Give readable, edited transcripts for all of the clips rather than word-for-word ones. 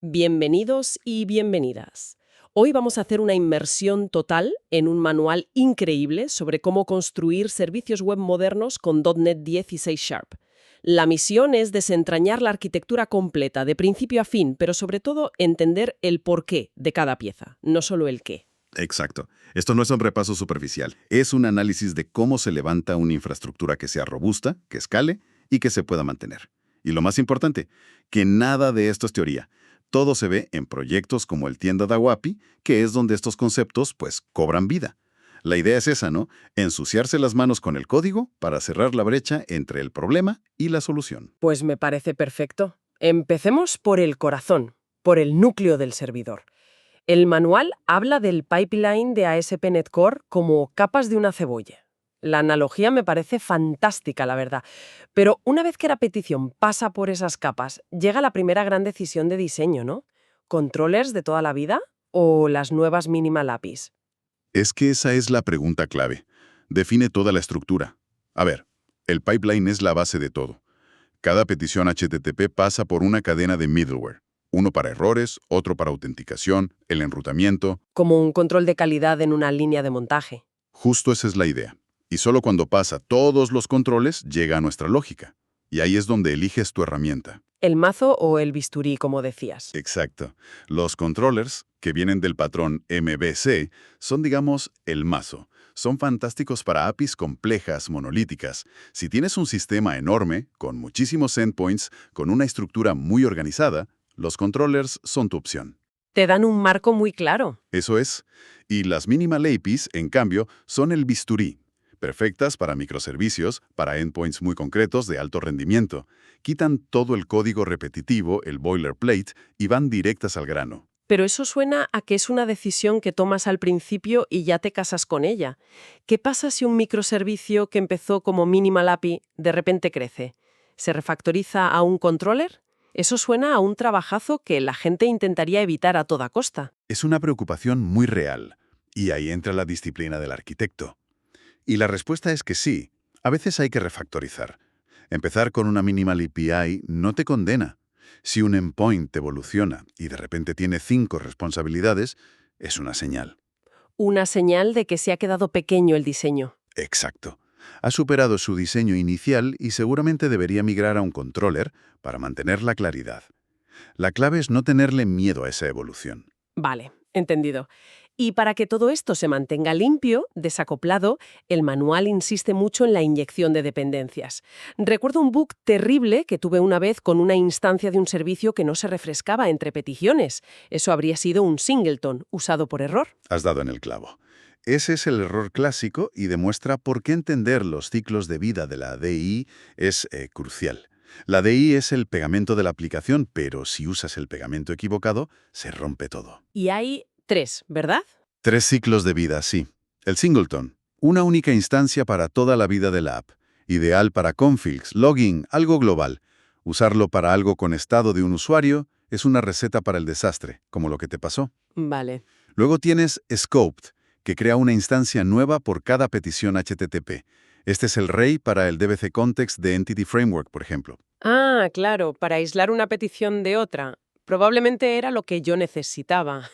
Bienvenidos y bienvenidas. Hoy vamos a hacer una inmersión total en un manual increíble sobre cómo construir servicios web modernos con .NET 10 y C Sharp. La misión es desentrañar la arquitectura completa, de principio a fin, pero sobre todo entender el porqué de cada pieza, no solo el qué. Exacto. Esto no es un repaso superficial. Es un análisis de cómo se levanta una infraestructura que sea robusta, que escale y que se pueda mantener. Y lo más importante, que nada de esto es teoría. Todo se ve en proyectos como el Tienda da Guapi, que es donde estos conceptos, pues, cobran vida. La idea es esa, ¿no? Ensuciarse las manos con el código para cerrar la brecha entre el problema y la solución. Pues me parece perfecto. Empecemos por el corazón, por el núcleo del servidor. El manual habla del pipeline de ASP.NET Core como capas de una cebolla. La analogía me parece fantástica, la verdad. Pero una vez que la petición pasa por esas capas, llega la primera gran decisión de diseño, ¿no? ¿Controllers de toda la vida o las nuevas minimal APIs? Es que esa es la pregunta clave. Define toda la estructura. A ver, el pipeline es la base de todo. Cada petición HTTP pasa por una cadena de middleware. Uno para errores, otro para autenticación, el enrutamiento. Como un control de calidad en una línea de montaje. Justo esa es la idea. Y solo cuando pasa todos los controles llega a nuestra lógica. Y ahí es donde eliges tu herramienta. El mazo o el bisturí, como decías. Exacto. Los controllers, que vienen del patrón MVC, son, digamos, el mazo. Son fantásticos para APIs complejas, monolíticas. Si tienes un sistema enorme, con muchísimos endpoints, con una estructura muy organizada, los controllers son tu opción. Te dan un marco muy claro. Eso es. Y las minimal APIs, en cambio, son el bisturí. Perfectas para microservicios, para endpoints muy concretos de alto rendimiento. Quitan todo el código repetitivo, el boilerplate, y van directas al grano. Pero eso suena a que es una decisión que tomas al principio y ya te casas con ella. ¿Qué pasa si un microservicio que empezó como minimal API de repente crece? ¿Se refactoriza a un controller? Eso suena a un trabajazo que la gente intentaría evitar a toda costa. Es una preocupación muy real. Y ahí entra la disciplina del arquitecto. Y la respuesta es que sí. A veces hay que refactorizar. Empezar con una minimal API no te condena. Si un endpoint evoluciona y de repente tiene 5 responsabilidades, es una señal. Una señal de que se ha quedado pequeño el diseño. Exacto. Ha superado su diseño inicial y seguramente debería migrar a un controller para mantener la claridad. La clave es no tenerle miedo a esa evolución. Vale, entendido. Y para que todo esto se mantenga limpio, desacoplado, el manual insiste mucho en la inyección de dependencias. Recuerdo un bug terrible que tuve una vez con una instancia de un servicio que no se refrescaba entre peticiones. Eso habría sido un singleton, usado por error. Has dado en el clavo. Ese es el error clásico y demuestra por qué entender los ciclos de vida de la DI es crucial. La DI es el pegamento de la aplicación, pero si usas el pegamento equivocado, se rompe todo. Y hay 3, ¿verdad? 3 ciclos de vida, sí. El singleton, una única instancia para toda la vida de la app. Ideal para configs, logging, algo global. Usarlo para algo con estado de un usuario es una receta para el desastre, como lo que te pasó. Vale. Luego tienes Scoped, que crea una instancia nueva por cada petición HTTP. Este es el rey para el DBC Context de Entity Framework, por ejemplo. Ah, claro, para aislar una petición de otra. Probablemente era lo que yo necesitaba.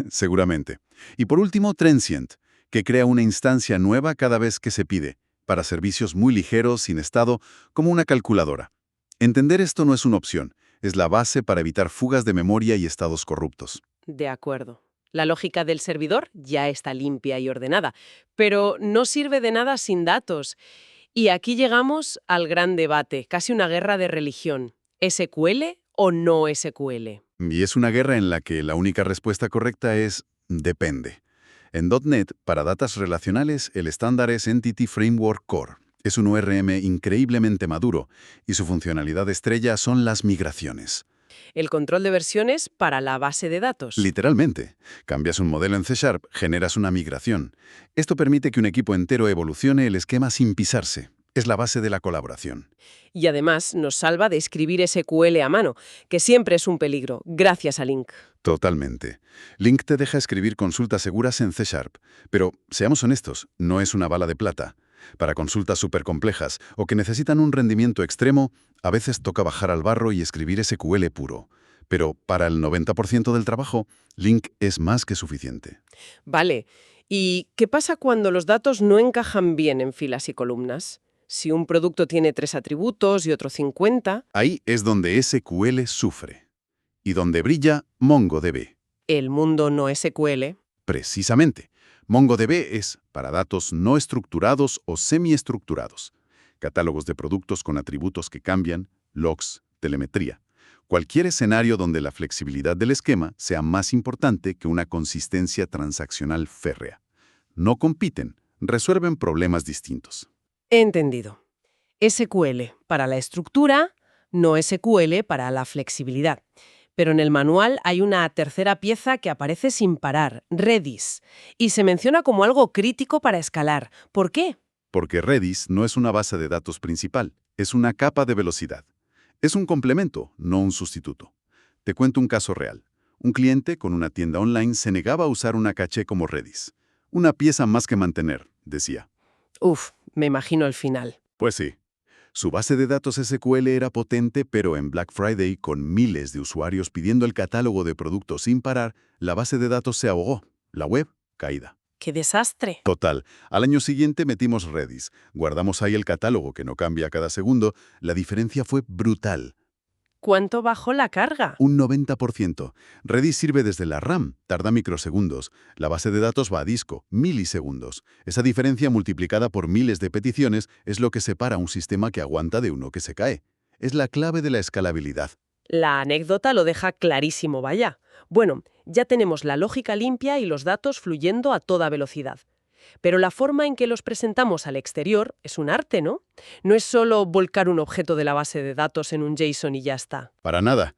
Seguramente. Y por último, Transient, que crea una instancia nueva cada vez que se pide, para servicios muy ligeros, sin estado, como una calculadora. Entender esto no es una opción, es la base para evitar fugas de memoria y estados corruptos. De acuerdo. La lógica del servidor ya está limpia y ordenada, pero no sirve de nada sin datos. Y aquí llegamos al gran debate, casi una guerra de religión. ¿SQL o no SQL? Y es una guerra en la que la única respuesta correcta es depende. En .NET, para datas relacionales, el estándar es Entity Framework Core. Es un ORM increíblemente maduro, y su funcionalidad estrella son las migraciones. El control de versiones para la base de datos. Literalmente, cambias un modelo en C#, generas una migración. Esto permite que un equipo entero evolucione el esquema sin pisarse. Es la base de la colaboración. Y además nos salva de escribir SQL a mano, que siempre es un peligro, gracias a Link. Totalmente. Link te deja escribir consultas seguras en C#, pero seamos honestos, no es una bala de plata. Para consultas supercomplejas o que necesitan un rendimiento extremo, a veces toca bajar al barro y escribir SQL puro. pero para el 90% del trabajo, LINQ es más que suficiente. Vale. ¿Y qué pasa cuando los datos no encajan bien en filas y columnas? Si un producto tiene 3 atributos y otro 50, Ahí es donde SQL sufre y donde brilla MongoDB. el mundo no SQL. Precisamente, MongoDB es para datos no estructurados o semiestructurados, catálogos de productos con atributos que cambian, logs, telemetría. Cualquier escenario donde la flexibilidad del esquema sea más importante que una consistencia transaccional férrea. No compiten, resuelven problemas distintos. Entendido. SQL para la estructura, no SQL para la flexibilidad. Pero en el manual hay una tercera pieza que aparece sin parar, Redis, y se menciona como algo crítico para escalar. ¿Por qué? Porque Redis no es una base de datos principal, es una capa de velocidad. Es un complemento, no un sustituto. Te cuento un caso real. Un cliente con una tienda online se negaba a usar una caché como Redis. Una pieza más que mantener, decía. Uf, me imagino el final. Pues sí. Su base de datos SQL era potente, pero en Black Friday, con miles de usuarios pidiendo el catálogo de productos sin parar, la base de datos se ahogó. La web, caída. ¡Qué desastre! Total, al año siguiente metimos Redis, guardamos ahí el catálogo que no cambia cada segundo, la diferencia fue brutal, ¿Cuánto bajó la carga? un 90%. Redis sirve desde la RAM, tarda microsegundos, la base de datos va a disco, milisegundos. Esa diferencia multiplicada por miles de peticiones es lo que separa un sistema que aguanta de uno que se cae. Es la clave de la escalabilidad. La anécdota lo deja clarísimo, vaya. Bueno, ya tenemos la lógica limpia y los datos fluyendo a toda velocidad. Pero la forma en que los presentamos al exterior es un arte, ¿no? No es solo volcar un objeto de la base de datos en un JSON y ya está. Para nada.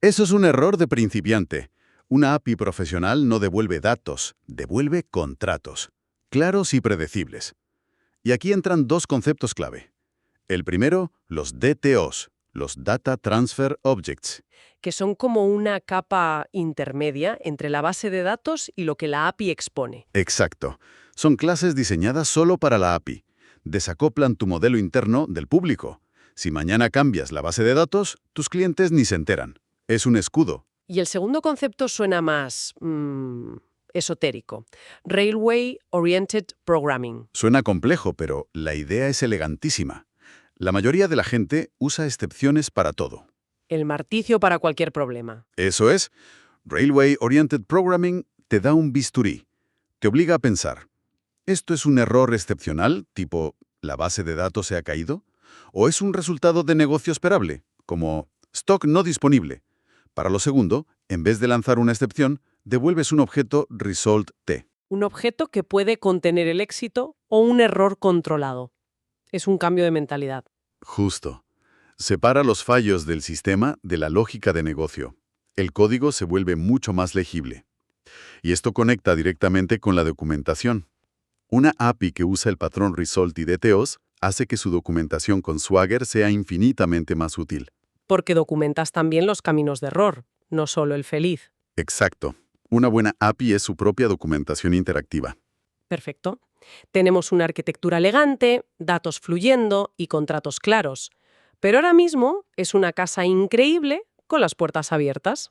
Eso es un error de principiante. Una API profesional no devuelve datos, devuelve contratos, claros y predecibles. Y aquí entran dos conceptos clave. El primero, los DTOs, los Data Transfer Objects. Que son como una capa intermedia entre la base de datos y lo que la API expone. Exacto. Son clases diseñadas solo para la API. Desacoplan tu modelo interno del público. Si mañana cambias la base de datos, tus clientes ni se enteran. Es un escudo. Y el segundo concepto suena más esotérico. Railway Oriented Programming. Suena complejo, pero la idea es elegantísima. La mayoría de la gente usa excepciones para todo. El martirio para cualquier problema. Eso es, Railway Oriented Programming te da un bisturí. Te obliga a pensar, ¿esto es un error excepcional, tipo la base de datos se ha caído? ¿O es un resultado de negocio esperable, como stock no disponible? Para lo segundo, en vez de lanzar una excepción, devuelves un objeto result T. Un objeto que puede contener el éxito o un error controlado. Es un cambio de mentalidad. Justo. Separa los fallos del sistema de la lógica de negocio. El código se vuelve mucho más legible. Y esto conecta directamente con la documentación. Una API que usa el patrón Result y DTOs hace que su documentación con Swagger sea infinitamente más útil. Porque documentas también los caminos de error, no solo el feliz. Exacto. Una buena API es su propia documentación interactiva. Perfecto. Tenemos una arquitectura elegante, datos fluyendo y contratos claros. Pero ahora mismo es una casa increíble con las puertas abiertas.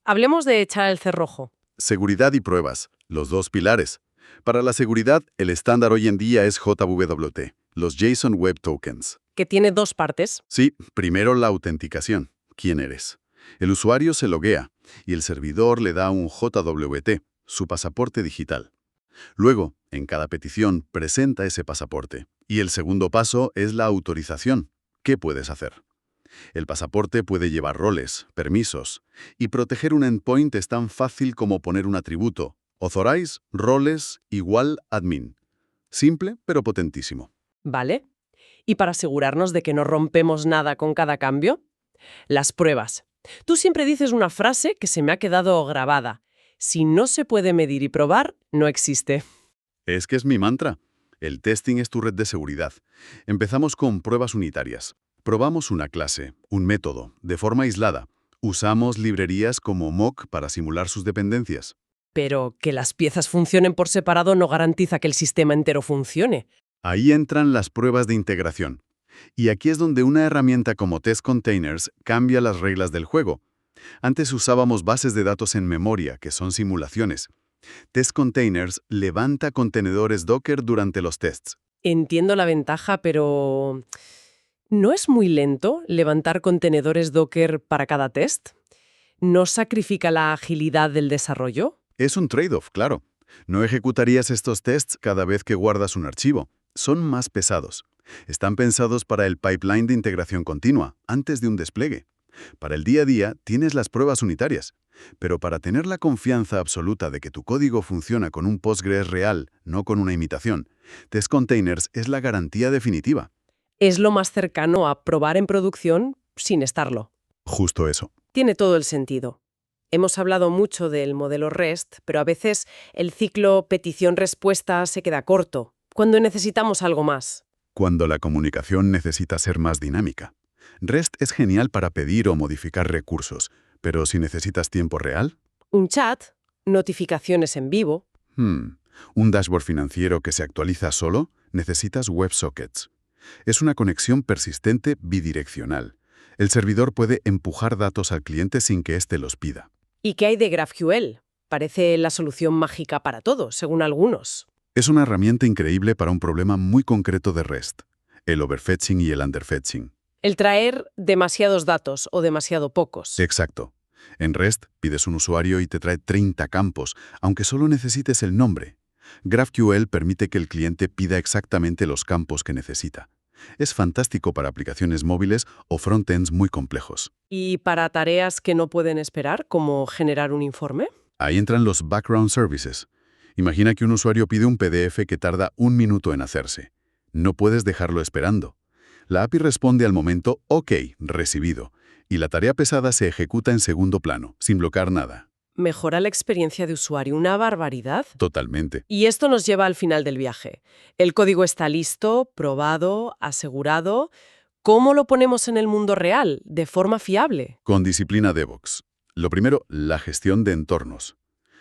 Hablemos de echar el cerrojo. Seguridad y pruebas, los dos pilares. Para la seguridad, el estándar hoy en día es JWT, los JSON Web Tokens. Que tiene dos partes. Sí, primero la autenticación. ¿Quién eres? El usuario se loguea y el servidor le da un JWT, su pasaporte digital. Luego, en cada petición, presenta ese pasaporte. Y el segundo paso es la autorización. ¿Qué puedes hacer? El pasaporte puede llevar roles, permisos, y proteger un endpoint es tan fácil como poner un atributo. Authorize, roles, igual admin. Simple, pero potentísimo. ¿Vale? Y para asegurarnos de que no rompemos nada con cada cambio, las pruebas. Tú siempre dices una frase que se me ha quedado grabada. Si no se puede medir y probar, no existe. Es que es mi mantra. El testing es tu red de seguridad. Empezamos con pruebas unitarias. Probamos una clase, un método, de forma aislada. Usamos librerías como mock para simular sus dependencias. Pero que las piezas funcionen por separado no garantiza que el sistema entero funcione. Ahí entran las pruebas de integración. Y aquí es donde una herramienta como Test Containers cambia las reglas del juego. Antes usábamos bases de datos en memoria, que son simulaciones. Test Containers levanta contenedores Docker durante los tests. Entiendo la ventaja, pero ¿no es muy lento levantar contenedores Docker para cada test? ¿No sacrifica la agilidad del desarrollo? Es un trade-off, claro. No ejecutarías estos tests cada vez que guardas un archivo. Son más pesados. Están pensados para el pipeline de integración continua, antes de un despliegue. Para el día a día tienes las pruebas unitarias, pero para tener la confianza absoluta de que tu código funciona con un Postgres real, no con una imitación, Test Containers es la garantía definitiva. Es lo más cercano a probar en producción sin estarlo. Justo eso. Tiene todo el sentido. Hemos hablado mucho del modelo REST, pero a veces el ciclo petición-respuesta se queda corto, cuando necesitamos algo más. Cuando la comunicación necesita ser más dinámica. REST es genial para pedir o modificar recursos, pero si necesitas tiempo real, Un chat, notificaciones en vivo. un dashboard financiero que se actualiza solo, necesitas WebSockets. Es una conexión persistente bidireccional. El servidor puede empujar datos al cliente sin que éste los pida. ¿Y qué hay de GraphQL? Parece la solución mágica para todo, según algunos. Es una herramienta increíble para un problema muy concreto de REST, el overfetching y el underfetching. El traer demasiados datos o demasiado pocos. Exacto. En REST pides un usuario y te trae 30 campos, aunque solo necesites el nombre. GraphQL permite que el cliente pida exactamente los campos que necesita. Es fantástico para aplicaciones móviles o frontends muy complejos. ¿Y para tareas que no pueden esperar, como generar un informe? Ahí entran los background services. Imagina que un usuario pide un PDF que tarda 1 minuto en hacerse. No puedes dejarlo esperando. La API responde al momento OK, recibido, y la tarea pesada se ejecuta en segundo plano, sin bloquear nada. Mejora la experiencia de usuario, una barbaridad. Totalmente. Y esto nos lleva al final del viaje. El código está listo, probado, asegurado. ¿Cómo lo ponemos en el mundo real, de forma fiable? Con disciplina DevOps. Lo primero, la gestión de entornos.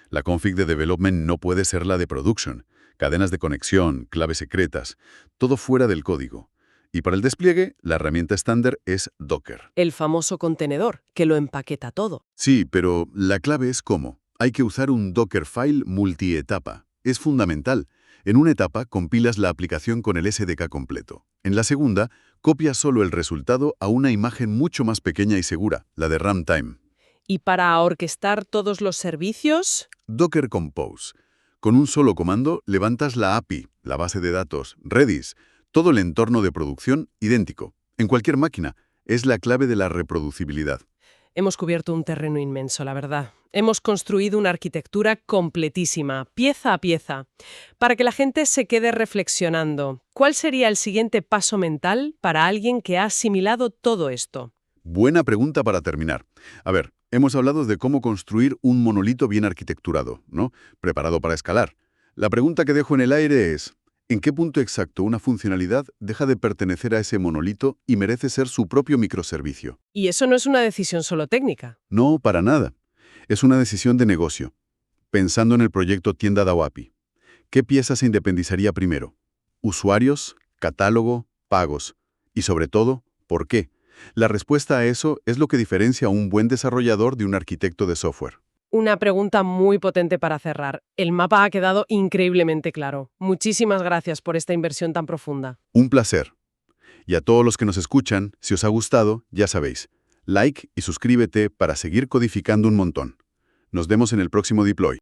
La config de development no puede ser la de production. Cadenas de conexión, claves secretas, todo fuera del código. Y para el despliegue, la herramienta estándar es Docker. El famoso contenedor, que lo empaqueta todo. Sí, pero la clave es cómo. Hay que usar un Dockerfile multietapa. Es fundamental. En una etapa compilas la aplicación con el SDK completo. En la segunda, copias solo el resultado a una imagen mucho más pequeña y segura, la de runtime. ¿Y para orquestar todos los servicios? Docker Compose. Con un solo comando levantas la API, la base de datos, Redis, todo el entorno de producción idéntico. En cualquier máquina. Es la clave de la reproducibilidad. Hemos cubierto un terreno inmenso, la verdad. Hemos construido una arquitectura completísima, pieza a pieza, para que la gente se quede reflexionando. ¿Cuál sería el siguiente paso mental para alguien que ha asimilado todo esto? Buena pregunta para terminar. A ver, hemos hablado de cómo construir un monolito bien arquitecturado, ¿no? Preparado para escalar. La pregunta que dejo en el aire es, ¿en qué punto exacto una funcionalidad deja de pertenecer a ese monolito y merece ser su propio microservicio? Y eso no es una decisión solo técnica. No, para nada. Es una decisión de negocio. Pensando en el proyecto Tienda DAO API. ¿Qué pieza se independizaría primero? Usuarios, catálogo, pagos. Y sobre todo, ¿por qué? La respuesta a eso es lo que diferencia a un buen desarrollador de un arquitecto de software. Una pregunta muy potente para cerrar. El mapa ha quedado increíblemente claro. Muchísimas gracias por esta inversión tan profunda. Un placer. Y a todos los que nos escuchan, si os ha gustado, ya sabéis, like y suscríbete para seguir codificando un montón. Nos vemos en el próximo deploy.